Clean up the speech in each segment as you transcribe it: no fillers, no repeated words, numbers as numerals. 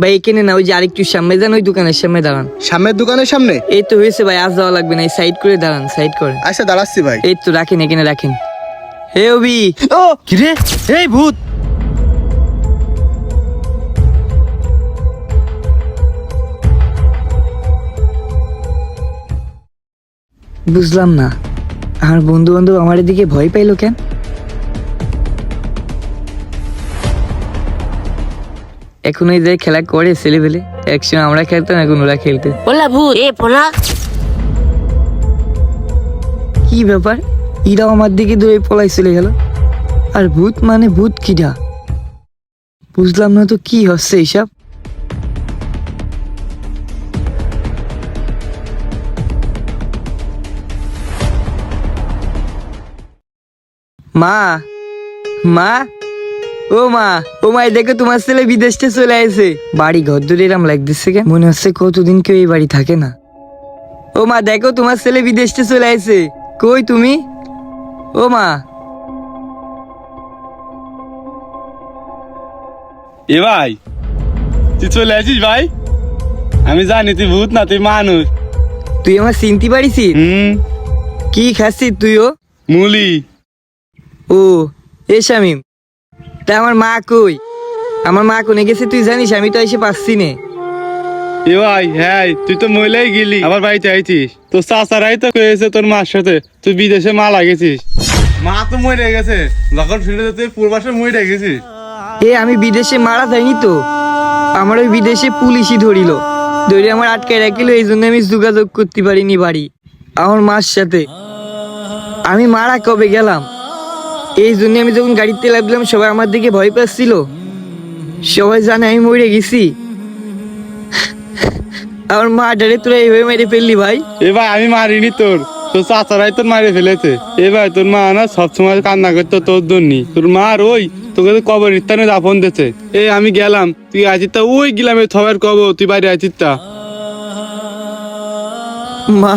ভাই এখানে না, ওই যে আরেকটু সামনে যান, ওই দোকানের সামনে দাঁড়ান। সামনের দোকানের সামনে? এই তো হয়েছে ভাই, আজ যাওয়া লাগবে না, এই সাইড করে দাঁড়ান, সাইড করেন। আচ্ছা দাঁড়াচ্ছি ভাই। এই তো রাখেন, এখানে রাখেন। হে অবি। ও কিরে, এই ভূত। বুঝলাম না, আমার বন্ধু বান্ধব আমার দিকে ভয় পাইলো কেন? এখন এই যে খেলা করে ছেলে পেলে, একসময় আমরা খেলতাম, এখন ওরা খেলতে। বললা ভূত এ পোনা। কি ব্যাপার, ইরাও আমার দিকে দূরে পলাই চলে গেল। আর ভূত মানে ভূত কিরা, বুঝলাম না তো কি হচ্ছে এইসব। মা, মা, ও মা, ও মা, দেখো তোমার ছেলে বিদেশে চলে আসে। বাড়ি ঘর দূরে এরম লাগতেছে কেন, মনে হচ্ছে কতদিন কেউ এই বাড়ি থাকে না। ও মা দেখো, তোমার ছেলে বিদেশে চলে আসে। কই তুমি? ও মা। এ ভাই, তুই চলে আসিস ভাই? আমি জানি তুই ভূত না, তুই মানুষ। তুই আমার চিনতে পারিস? কি খাচ্ছিস তুইও? মুলি। ও এ শামিম, তা আমার মা কই? আমার মা কোনে গেছে তুই জানিস? আমি তো এসে পাচ্ছি নে। এ ভাই, হ্যাঁ তুই তো মহিলাই গেলি, আবার বাড়িতে আইছিস। তোর চাচারাই তো কয়েছে তোর মার সাথে তুই বিদেশে মা লাগেছিস। মা তো মরে গেছে, যখন ফিরে তুই পূর্বাসে মরে গেছিস। এ আমি বিদেশে মারা যাইনি তো, আমার ওই বিদেশে পুলিশই ধরিল, ধরে আমার আটকায় রাখিল, এই জন্য আমি যোগাযোগ করতে পারিনি বাড়ি আমার মার সাথে। আমি মারা কবে গেলাম, এই জন্য আমি যখন গাড়িতে লাগলাম সবাই আমার দিকে ভয় পাচ্ছিল, সবাই জানে আমি মরে গেছি। আমার মা ডারে তোরা এইভাবে মেরে ফেললি ভাই। এ ভাই আমি মারিনি তোর, তোর চাচারাই তোর মারে ফেলেছে। এ ভাই তোর মা না সবসময় কান্না করতো তোর জন্য। তোর মার ওই তোকে তো কবর স্থানে দাফন দিয়েছে। আমি গেলাম, তুই আছিস তা ওই গেলাম সবার কবর, তুই বাড়ি আছিস তা। মা,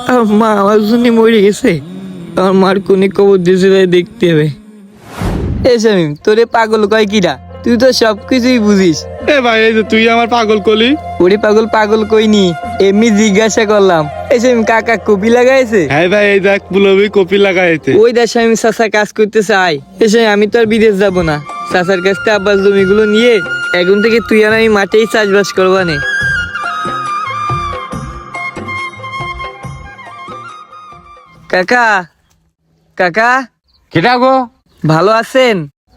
আমার মা আমার জন্য মরে গেছে। আমার মার কোনে কবর দিয়েছে তাই দেখতে হবে। এ শামিম, তোরে পাগল কয় কিরা? তুই তো সবকিছুই বুঝিস। এ ভাই এই যে তুই আমার পাগল কলি। ওরে পাগল পাগল কইনি, এমনি জিজ্ঞাসা করলাম। এই শামিম, কাকা কপি লাগাইছে? হ্যাঁ ভাই, এই দেখ পুলবি কপি লাগাইছে। ওই দেশ আমি চাচা কাজ করতে চাই। এসে আমি তো আর বিদেশ যাব না, চাচার কাছ থেকে আব্বার জমিগুলো নিয়ে এখন থেকে তুই আর আমি মাঠেই চাষবাস করবা নে। কাকা, কাকা, কিটা গো? ভালো আছেন?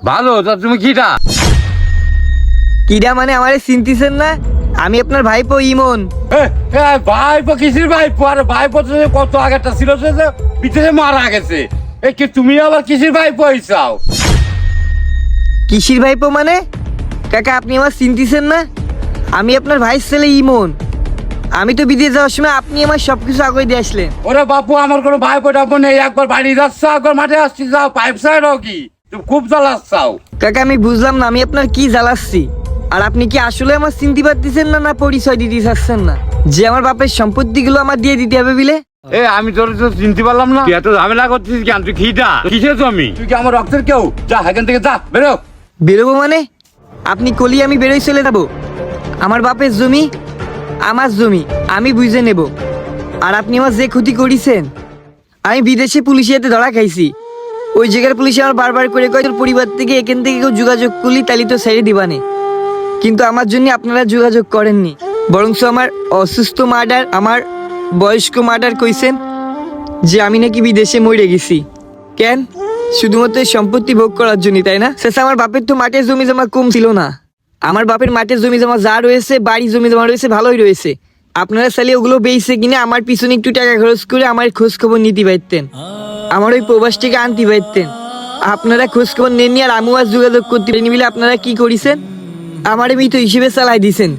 ভালো, তা তুমি কিটা? কিরা মানে আমারে চিনতেছেন না? আমি আপনার ভাইপো ইমন। ভাইপো কিসির ভাইপো? আর ভাইপো তো কত আগেরটা ছিল যে বিদেশে মারা গেছে। কি তুমি আবার কিসির ভাইপো হইছাও? কিসির ভাইপো মানে? কাকা আপনি আমার চিনতেছেন না? আমি আপনার ভাইয়ের ছেলে ইমন। আমি তো বিদেশ যাওয়ার সময় আপনি আমার সবকিছু আগে দিয়ে আসলেন। ওরে বাপু, আমার কোনো ভাইপো টাইপো নেই। একবার বাড়ি যাচ্ছ, একবার মাঠে আসছি, যাও পাইপ সাইডও কি তুমি খুব জ্বালাচ্ছাও। কাকা আমি বুঝলাম না, আমি আপনার কি জ্বালাচ্ছি? আর আপনি কি আসলে আমার চিনতে পারতেছেন না, না পরিচয় দিতে চাচ্ছেন না যে আমার বাপের সম্পত্তিগুলো আমার দিয়ে দিতে হবে বিলে? আমি তোর তো চিনতে পারলাম না। তুই এত ঝামেলা করছিস কেন? তুই খিটা কিসের জমি? তুই কি আমার রক্তের কেউ? যা এখান থেকে যা, বেরো। বেরোবো মানে? আপনি কলি আমি বেরোই চলে যাবো? আমার বাপের জমি আমার জমি, আমি বুঝে নেব। আর আপনি আমার যে ক্ষতি করেছেন, আমি বিদেশে পুলিশের হাতে ধরা খাইছি। ওই জায়গার পুলিশ আমার বারবার করে কয় তোর পরিবার থেকে এখান থেকে কেউ যোগাযোগ করলি তাহলে তো ছেড়ে দিবানে। কিন্তু আমার জন্য আপনারা যোগাযোগ করেননি, বরঞ্চ আমার অসুস্থ মার্ডার, আমার বয়স্ক মার্ডার কইছেন যে আমি নাকি বিদেশে মরে গেছি। কেন? শুধুমাত্র এই সম্পত্তি ভোগ করার জন্য, তাই না? শেষে আমার বাপের তো মাঠের জমি জমা কম ছিল না। আমার বাপের মাঠের জমি জমা যা রয়েছে, বাড়ি জমি জমা রয়েছে, ভালোই রয়েছে। আপনারা চাইলে ওগুলো বেচে কিনে আমার পিছনে একটু টাকা খরচ করে আমার খোঁজ খবর নিতে পারতেন, আমার ওই প্রবাস থেকে আনতে পারতেন। আপনারা খোঁজ খবর নেননি, আর আমিও আজ যোগাযোগ করতে পারিনি বলে আপনারা কি করেছেন? আমার মৃত হিসেবে চালাই দিছেন।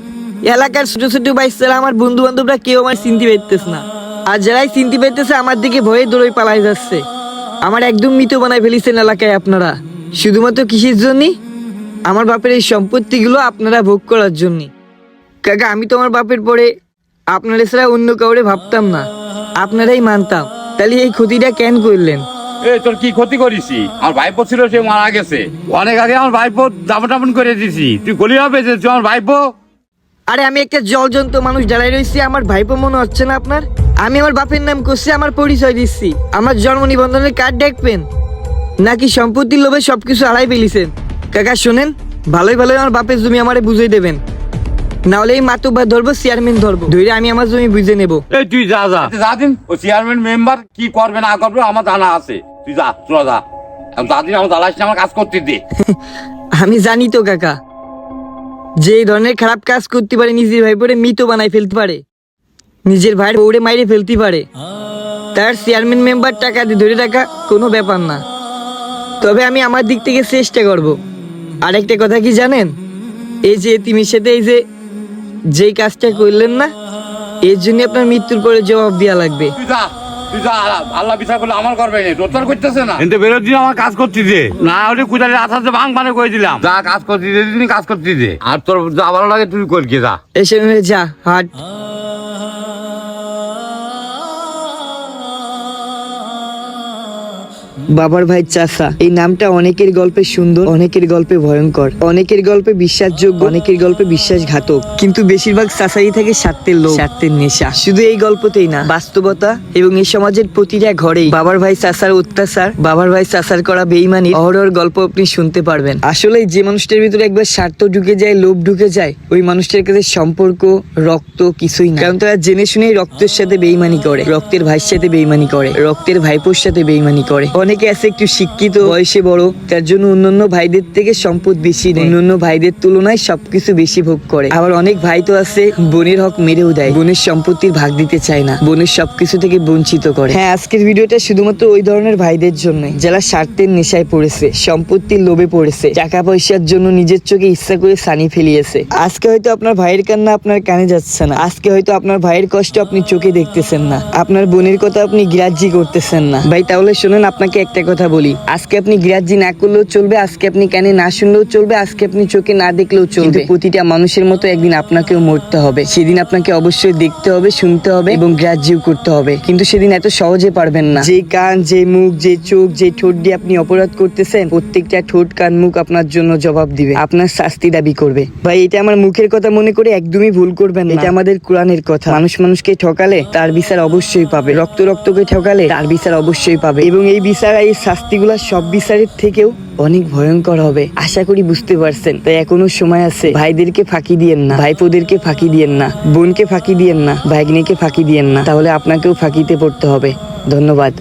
এলাকার ছোট ছোট বাইসারা, আমার বন্ধু বান্ধবরা কেউ আমার চিনতে পারতেছে না। আর যারাই চিনতে পারতেছে আমার দিকে ভয়ে দৌড়ই পালাই যাচ্ছে। আমার একদম মৃত বানায় ফেলিছেন এলাকায় আপনারা, শুধুমাত্র কিসের জন্য? আমার বাপের এই সম্পত্তিগুলো আপনারা ভোগ করার জন্য। কাকা আমি তো আমার বাপের পরে আপনারা ছাড়া অন্য কাউরে ভাবতাম না, আপনারাই মানতাম। তাহলে এই ক্ষতিটা কেন করলেন? এই তোর কি ক্ষতি করেছি? আমার ভাইপো ছিল, সে মারা গেছে অনেক আগে। আমার ভাইপো দাপন টাপন করে দিছি, তুই গলি হবে যে তুই আমার ভাইপো? আরে আমি একটা জলজন্ত মানুষ দাঁড়াই রয়েছি, আমার ভাইপো মনে হচ্ছে না আপনার? আমি আমার বাপের নাম করছি, আমার পরিচয় দিচ্ছি। আমার জন্ম নিবন্ধনের কার্ড দেখবেন নাকি সম্পত্তির লোভে সবকিছু হারাই ফেলিছেন? কাকা শোনেন, ভালোই ভালোই আমার বাপের জমি আমারে বুঝিয়ে দেবেন, নাহলে এই মাতুব্বার ধরবো, চেয়ারম্যান ধরবো, ধরে আমি আমার জমি বুঝে নেবো। এই তুই যা যা যা দিন, ও চেয়ারম্যান মেম্বার কি করবে না করবে আমার জানা আছে। তুই যা, চলে যা। যা দিন, আমার জ্বালাস না, আমার কাজ করতে দে। আমি জানি তো কাকা, যে এই ধরনের খারাপ কাজ করতে পারে, নিজের ভাই পরে মৃত বানাই ফেলতে পারে, নিজের ভাইয়ের বউরে মাইরে ফেলতে পারে, তার চেয়ারম্যান মেম্বার টাকা দিয়ে ধরে রাখা কোনো ব্যাপার না। তবে আমি আমার দিক থেকে চেষ্টা করব। আরেকটা কথা কি জানেন, এই যে তিমির সাথে এই যেই কাজটা করলেন না, এর জন্য আপনার মৃত্যুর পরে জবাব দেওয়া লাগবে। তুই যা, তুই যা। আল্লাহ বিচার করলে আমার করবে না, তোর তো আর করতেছে না। এতে বেরোর দিন আমার কাজ করতে দে, না হলে কুদারে আসাতে ভাঙ মানে করে দিলাম। যা কাজ করতে দে, দিন কাজ করতে দে। আর তোর যা ভালো লাগে তুই কর গিয়ে যা। এসে যা হাট। বাবার ভাই চাচা, এই নামটা অনেকের গল্পে সুন্দর, অনেকের গল্পে ভয়ঙ্কর, অনেকের গল্পে বিশ্বাসযোগ্য, অনেকের গল্পে বিশ্বাসঘাতক, কিন্তু বেশিরভাগ চাচাই থাকে স্বার্থের লোভ, স্বার্থের নেশা। শুধু এই গল্পতেই না, বাস্তবতা এবং এই সমাজের প্রতিটা ঘরেই বাবার ভাই চাচার অত্যাচার, বাবার ভাই চাচার করা বেইমানি অহরহর গল্প আপনি শুনতে পারবেন। আসলে যে মানুষটার ভিতরে একবার স্বার্থ ঢুকে যায়, লোভ ঢুকে যায়, ওই মানুষটার কাছে সম্পর্ক, রক্ত কিছুই না। কারণ তারা জেনে শুনেই রক্তের সাথে বেইমানি করে, রক্তের ভাইয়ের সাথে বেইমানি করে, রক্তের ভাইপোর সাথে বেইমানি করে। অনেকে আছে একটু শিক্ষিত, বয়সে বড়, তার জন্য অন্যান্য ভাইদের থেকে সম্পদ বেশি নেয়, অন্যান্য ভাইদের তুলনায় সবকিছু বেশি ভোগ করে। আবার অনেক ভাই তো আছে বোনের হক মেরেও দেয়, বোনের সম্পত্তির ভাগ দিতে চায় না, বোনের সবকিছু থেকে বঞ্চিত করে। হ্যাঁ, আজকের ভিডিওটা শুধুমাত্র ওই ধরনের ভাইদের জন্য, যারা স্বার্থের নেশায় পড়েছে, সম্পত্তির লোভে পড়েছে, টাকা পয়সার জন্য নিজের চোখে ইচ্ছা করে সানি ফেলিয়েছে। আজকে হয়তো আপনার ভাইয়ের কান্না আপনার কানে যাচ্ছে না, আজকে হয়তো আপনার ভাইয়ের কষ্ট আপনি চোখে দেখতেছেন না, আপনার বোনের কথা আপনি গ্রাহ্যই করতেছেন না। ভাই তাহলে শুনুন, আপনাকে একটা কথা বলি, আজকে আপনি গ্রাহ্যি না করলেও চলবে, আজকে আপনি কানে না শুনলেও চলবে, আজকে আপনি চোখে না দেখলেও চলবে, প্রতিটা মানুষের মতো একদিন আপনাকেও মরতে হবে। সেদিন আপনাকে অবশ্যই দেখতে হবে, শুনতে হবে এবং গ্রাহ্যও করতে হবে, কিন্তু সেদিন এত সহজে পারবেন না। যে কান, যে মুখ, যে চোখ, যে ঠোঁট দিয়ে আপনি অপরাধ করতেছেন, প্রত্যেকটা ঠোঁট, কান, মুখ আপনার জন্য জবাব দিবে, আপনার শাস্তি দাবি করবে। ভাই এটা আমার মুখের কথা মনে করে একদমই ভুল করবেন না, এটা আমাদের কোরআনের কথা। মানুষ মানুষকে ঠকালে তার বিচার অবশ্যই পাবে, রক্ত রক্তকে ঠকালে তার বিচার অবশ্যই পাবে, এবং এই বিচার, এই শাস্তিগুলা সব বিচারের থেকেও অনেক ভয়ঙ্কর হবে। আশা করি বুঝতে পারছেন। তাই এখনো সময় আছে, ভাইদেরকে ফাঁকি দিয়েন না, ভাইপোদেরকে ফাঁকি দিয়েন না, বোনকে ফাঁকি দিয়েন না, ভাগ্নিকে ফাঁকি দিয়েন না, তাহলে আপনাকেও ফাঁকিতে পড়তে হবে। ধন্যবাদ।